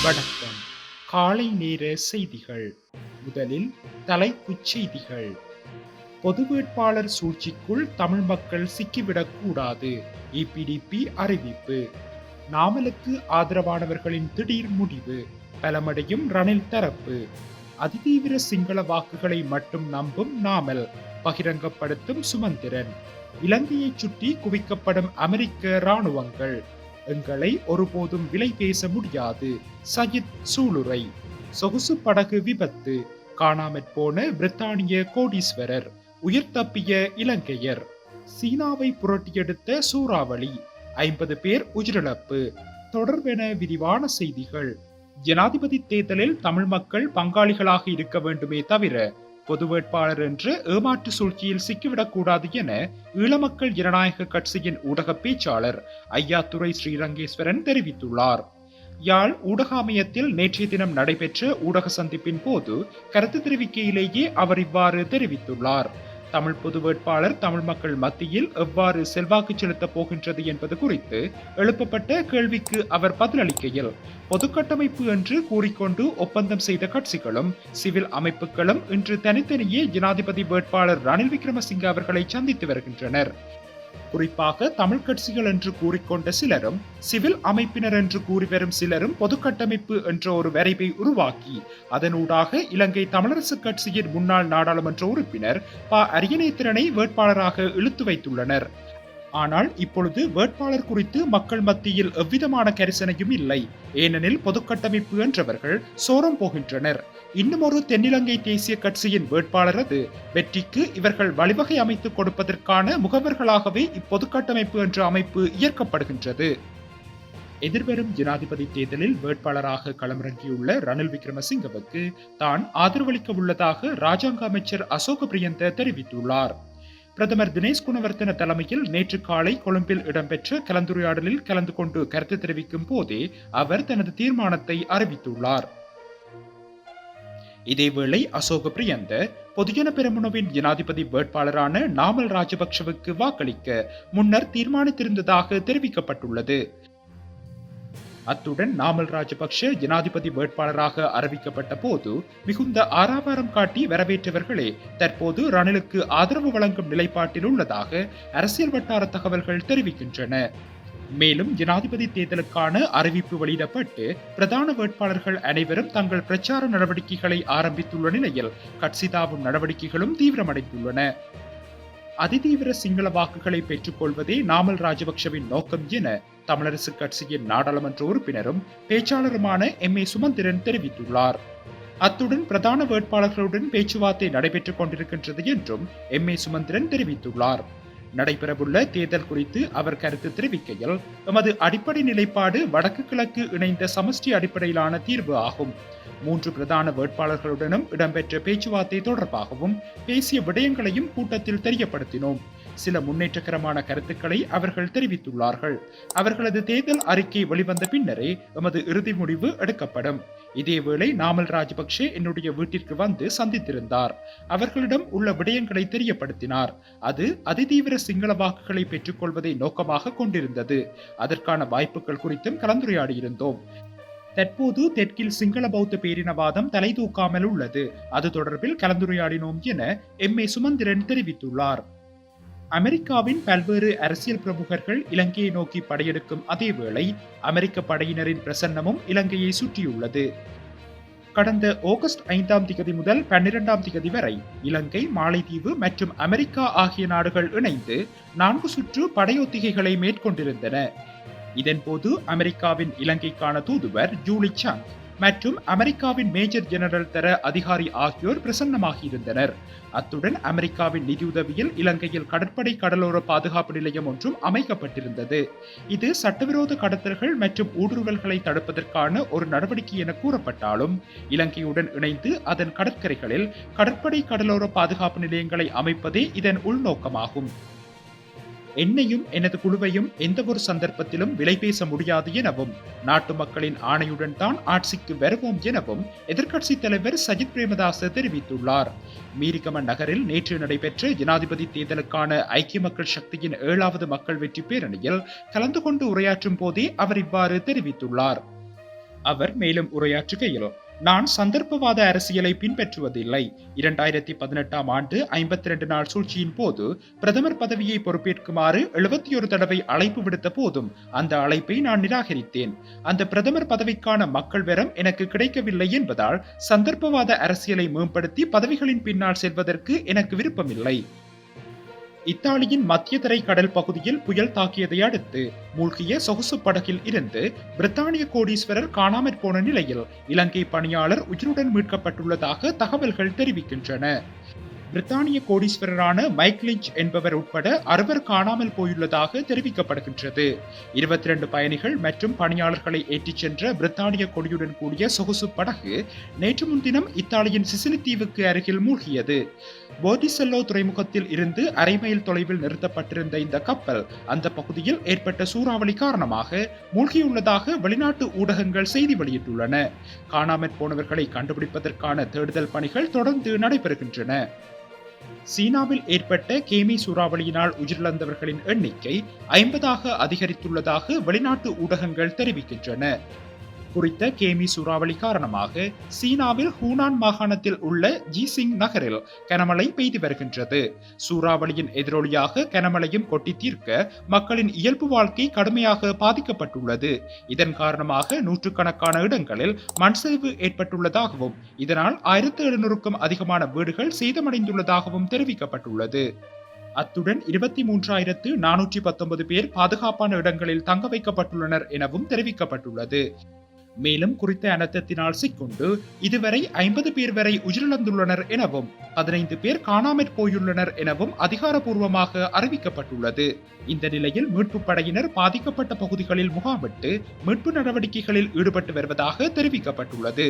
வணக்கம். காலை நேர செய்திகள். முதலில் தலைப்புச் செய்திகள். பொது வேட்பாளர் சூழ்ச்சிக்குள் தமிழ் மக்கள் சிக்கிவிடக் கூடாது. EPDP அறிவிப்பு. நாமலுக்கு ஆதரவானவர்களின் திடீர் முடிவு. பலமடையும் ரணில் தரப்பு. அதிதீவிர சிங்கள வாக்குகளை மட்டும் நம்பும் நாமல். பகிரங்கப்படுத்தும் சுமந்திரன். இலங்கையைச் சுற்றி குவிக்கப்படும் அமெரிக்க இராணுவங்கள். எங்களை ஒருபோதும் விலை பேச முடியாது. சஜித் சூளுரை. சொகுசு படகு விபத்து. காணாமற் போன பிரித்தானிய கோடீஸ்வரர். உயிர் தப்பிய இலங்கையர். சீனாவை புரட்டியெடுத்த சூறாவளி. 50 பேர் உயிரிழப்பு. தொடர்பென விரிவான செய்திகள். ஜனாதிபதி தேர்தலில் தமிழ் மக்கள் பங்காளிகளாக இருக்க வேண்டுமே தவிர பொது வேட்பாளர் என்ற ஏமாற்று சூழ்ச்சியில் சிக்கிவிடக்கூடாது என ஈழமக்கள் ஜனநாயக கட்சியின் ஊடக பேச்சாளர் ஐயாத்துரை ஸ்ரீரங்கேஸ்வரன் தெரிவித்துள்ளார். யாழ் ஊடக அமையத்தில் நேற்றைய தினம் நடைபெற்ற ஊடக சந்திப்பின் போது கருத்து தெரிவிக்கையிலேயே அவர் இவ்வாறு தெரிவித்துள்ளார். தமிழ் பொது வேட்பாளர் தமிழ் மக்கள் மத்தியில் எவ்வாறு செல்வாக்கு செலுத்தப் போகின்றது என்பது குறித்து எழுப்பப்பட்ட கேள்விக்கு அவர் பதிலளிக்கையில், பொதுக்கட்டமைப்பு என்று கூறிக்கொண்டு ஒப்பந்தம் செய்த கட்சிகளும் சிவில் அமைப்புகளும் இன்று தனித்தனியே ஜனாதிபதி வேட்பாளர் ரணில் விக்ரமசிங்க அவர்களை சந்தித்து வருகின்றனர். குறிப்பாக தமிழ் கட்சிகள் என்று கூறிக்கொண்ட சிலரும் சிவில் அமைப்பினர் என்று கூறி வரும் சிலரும் பொதுக்கட்டமைப்பு என்ற ஒரு வரைவை உருவாக்கி அதனூடாக இலங்கை தமிழரசு கட்சியின் முன்னாள் நாடாளுமன்ற உறுப்பினர் ப. அரியநேத்திரனை வேட்பாளராக இழுத்து வைத்துள்ளனர். ஆனால் இப்பொழுது வேட்பாளர் குறித்து மக்கள் மத்தியில் எவ்விதமான கரிசனையும் இல்லை. ஏனெனில் பொதுக்கட்டமைப்பு என்றவர்கள் சோரம் போகின்றனர். இன்னும் ஒரு தென்னிலங்கை தேசிய கட்சியின் வேட்பாளர் அது. வெற்றிக்கு இவர்கள் வழிவகை அமைத்துக் கொடுப்பதற்கான முகவர்களாகவே இப்பொதுக்கட்டமைப்பு என்ற அமைப்பு இயக்கப்படுகின்றது. எதிர்வரும் ஜனாதிபதி தேர்தலில் வேட்பாளராக களமிறங்கியுள்ள ரணில் விக்ரமசிங்கவுக்கு தான் ஆதரவளிக்க உள்ளதாக ராஜாங்க அமைச்சர் அசோக பிரியந்த தெரிவித்துள்ளார். பிரதமர் தினேஷ் குணவர்த்தன தலைமையில் நேற்று காலை கொழும்பில் இடம்பெற்ற கலந்துரையாடலில் கலந்து கொண்டு கருத்து தெரிவிக்கும் போதே அவர் தனது தீர்மானத்தை அறிவித்துள்ளார். இதேவேளை அசோக பிரியந்த பொதுஜன பெரமுனவின் ஜனாதிபதி வேட்பாளரான நாமல் ராஜபக்ஷவுக்கு வாக்களிக்க முன்னர் தீர்மானித்திருந்ததாக தெரிவிக்கப்பட்டுள்ளது. அத்துடன் நாமல் ராஜபக்ஷ ஜனாதிபதி வேட்பாளராக அறிவிக்கப்பட்ட போது மிகுந்த ஆரவாரம் காட்டி வரவேற்றவர்களே தற்போது ரணிலுக்கு ஆதரவு வழங்கும் நிலைப்பாட்டில் உள்ளதாக அரசியல் வட்டார தகவல்கள் தெரிவிக்கின்றன. மேலும் ஜனாதிபதி தேர்தலுக்கான அறிவிப்பு வெளியிடப்பட்டு பிரதான வேட்பாளர்கள் அனைவரும் தங்கள் பிரச்சார நடவடிக்கைகளை ஆரம்பித்துள்ள நிலையில் கட்சி தாவும் நடவடிக்கைகளும் தீவிரமடைந்துள்ளன. அதிதீவிர சிங்கள வாக்குகளை பெற்றுக் கொள்வதே நாமல் ராஜபக்ஷவின் நோக்கம் என தமிழரசு கட்சியின் நாடாளுமன்ற உறுப்பினரும் பேச்சாளருமான M.A. சுமந்திரன் தெரிவித்துள்ளார். அத்துடன் பிரதான வேட்பாளர்களுடன் பேச்சுவார்த்தை நடைபெற்றுக் கொண்டிருக்கின்றது என்றும் M.A. சுமந்திரன் தெரிவித்துள்ளார். நடைபெறவுள்ள தேர்தல் குறித்து அவர் கருத்து தெரிவிக்கையில், எமது அடிப்படை நிலைப்பாடு வடக்கு கிழக்கு இணைந்த சமஷ்டி அடிப்படையிலான தீர்வு ஆகும். 3 பிரதான வேட்பாளர்களுடனும் இடம்பெற்ற பேச்சுவார்த்தை தொடர்பாகவும் பேசிய விடயங்களையும் கூட்டத்தில் தெரியப்படுத்தினோம். சில முன்னேற்றகரமான கருத்துக்களை அவர்கள் தெரிவித்துள்ளார்கள். அவர்களது தேர்தல் அறிக்கை வெளிவந்த பின்னரே எமது இறுதி முடிவு எடுக்கப்படும். இதேவேளை நாமல் ராஜபக்ஷ என்னுடைய வீட்டிற்கு வந்து சந்தித்திருந்தார். அவர்களிடம் உள்ள விடயங்களை தெரியப்படுத்தினார். அது அதிதீவிர சிங்கள வாக்குகளை பெற்றுக் கொள்வதை நோக்கமாக கொண்டிருந்தது. அதற்கான வாய்ப்புகள் குறித்தும் கலந்துரையாடியிருந்தோம். தற்போது தெற்கில் சிங்கள பௌத்த பேரினவாதம் தலை தூக்காமல் உள்ளது. அது தொடர்பில் கலந்துரையாடினோம் என M.A. சுமந்திரன் தெரிவித்துள்ளார். அமெரிக்காவின் பல்வேறு அரசியல் பிரமுகர்கள் இலங்கையை நோக்கி படையெடுக்கும் அதேவேளை அமெரிக்க படையினரின் பிரசன்னமும் இலங்கையை சுற்றியுள்ளது. கடந்த ஆகஸ்ட் 5ஆம் திகதி முதல் 12ஆம் திகதி வரை இலங்கை, மாலைதீவு மற்றும் அமெரிக்கா ஆகிய நாடுகள் இணைந்து 4 சுற்று படையொத்திகைகளை மேற்கொண்டிருந்தன. இதன்போது அமெரிக்காவின் இலங்கைக்கான தூதுவர் ஜூலி சாங் மற்றும் அமெரிக்காவின் மேஜர் ஜெனரல் தர அதிகாரி ஆகியோர் பிரசன்னமாகியிருந்தனர். அத்துடன் அமெரிக்காவின் நிதியுதவியில் இலங்கையில் கடற்படை கடலோர பாதுகாப்பு நிலையம் ஒன்றும் அமைக்கப்பட்டிருந்தது. இது சட்டவிரோத கடத்தல்கள் மற்றும் ஊடுருவல்களை தடுப்பதற்கான ஒரு நடவடிக்கை என கூறப்பட்டாலும் இலங்கையுடன் இணைந்து அதன் கடற்கரைகளில் கடற்படை கடலோர பாதுகாப்பு நிலையங்களை அமைப்பதே இதன் உள்நோக்கமாகும். என்னையும் எனது குழுவையும் எந்த ஒரு சந்தர்ப்பத்திலும் விலை பேச முடியாது எனவும் நாட்டு மக்களின் ஆணையுடன் தான் ஆட்சிக்கு வருவோம் எனவும் எதிர்க்கட்சி தலைவர் சஜித் பிரேமதாச தெரிவித்துள்ளார். மீரிகம நகரில் நேற்று நடைபெற்ற ஜனாதிபதி தேர்தலுக்கான ஐக்கிய மக்கள் சக்தியின் 7வது மக்கள் வெற்றி பேரணியில் கலந்து கொண்டு உரையாற்றும் போதே அவர் இவ்வாறு தெரிவித்துள்ளார். அவர் மேலும் உரையாற்றுகையில், நான் சந்தர்ப்பவாத அரசியலை பின்பற்றுவதில்லை. 2018ஆம் ஆண்டு 52 நாள் சூழ்ச்சியின் போது பிரதமர் பதவியை பொறுப்பேற்குமாறு 71 தடவை அழைப்பு விடுத்த போதும் அந்த அழைப்பை நான் நிராகரித்தேன். அந்த பிரதமர் பதவிக்கான மக்கள் வரம் எனக்கு கிடைக்கவில்லை என்பதால் சந்தர்ப்பவாத அரசியலை மேம்படுத்தி பதவிகளின் பின்னால் செல்வதற்கு எனக்கு விருப்பமில்லை. இத்தாலியின் மத்திய தரை கடல் பகுதியில் புயல் தாக்கியதை அடுத்து மூழ்கிய சொகுசு படகில் இருந்து பிரித்தானிய கோடீஸ்வரர் காணாமற் போன நிலையில் இலங்கை பணியாளர் உயிருடன் மீட்கப்பட்டுள்ளதாக தகவல்கள் தெரிவிக்கின்றன. பிரித்தானிய கோடீஸ்வரரான மைக் லிஞ்ச் என்பவர் உட்பட 6 காணாமல் போயுள்ளதாக தெரிவிக்கப்படுகின்றது. 22 பயணிகள் மற்றும் பணியாளர்களை ஏற்றிச் சென்ற பிரித்தானிய கொடியுடன் கூடிய சொகுசு படகு நேற்று முன்தினம் இத்தாலியின் சிசிலி தீவுக்கு அருகில் மூழ்கியது. போர்டிசெல்லோ துறைமுகத்தில் இருந்து அரை மைல் தொலைவில் நிறுத்தப்பட்டிருந்த இந்த கப்பல் அந்த பகுதியில் ஏற்பட்ட சூறாவளி காரணமாக மூழ்கியுள்ளதாக வெளிநாட்டு ஊடகங்கள் செய்தி வெளியிட்டுள்ளன. காணாமற் போனவர்களை கண்டுபிடிப்பதற்கான தேடுதல் பணிகள் தொடர்ந்து நடைபெறுகின்றன. சீனாவில் ஏற்பட்ட கேமி சூறாவளியினால் உயிரிழந்தவர்களின் எண்ணிக்கை 50ஆக அதிகரித்துள்ளதாக வெளிநாட்டு ஊடகங்கள் தெரிவிக்கின்றன. குறித்த கேமி சூறாவளி காரணமாக சீனாவில் ஹூனான் மாகாணத்தில் உள்ள ஜீசிங் நகரில் கனமழை பெய்து வருகின்றது. சூறாவளியின் எதிரொலியாக கனமழையும் கொட்டி தீர்க்க மக்களின் இயல்பு வாழ்க்கை கடுமையாக பாதிக்கப்பட்டுள்ளது. இதன் காரணமாக நூற்றுக்கணக்கான இடங்களில் மண்சரிவு ஏற்பட்டுள்ளதாகவும் இதனால் 1700க்கும் அதிகமான வீடுகள் சேதமடைந்துள்ளதாகவும் தெரிவிக்கப்பட்டுள்ளது. அத்துடன் 23,419 பேர் பாதுகாப்பான இடங்களில் தங்க வைக்கப்பட்டுள்ளனர் எனவும் தெரிவிக்கப்பட்டுள்ளது. மேலும் குறித்த அனர்த்தத்தினால் சிக்கொண்டு இதுவரை 50 பேர் வரை உயிரிழந்துள்ளனர் எனவும் 15 பேர் காணாமற் போயுள்ளனர் எனவும் அதிகாரப்பூர்வமாக அறிவிக்கப்பட்டுள்ளது. இந்த நிலையில் மீட்பு படையினர் பாதிக்கப்பட்ட பகுதிகளில் முகாமிட்டு மீட்பு நடவடிக்கைகளில் ஈடுபட்டு வருவதாக தெரிவிக்கப்பட்டுள்ளது.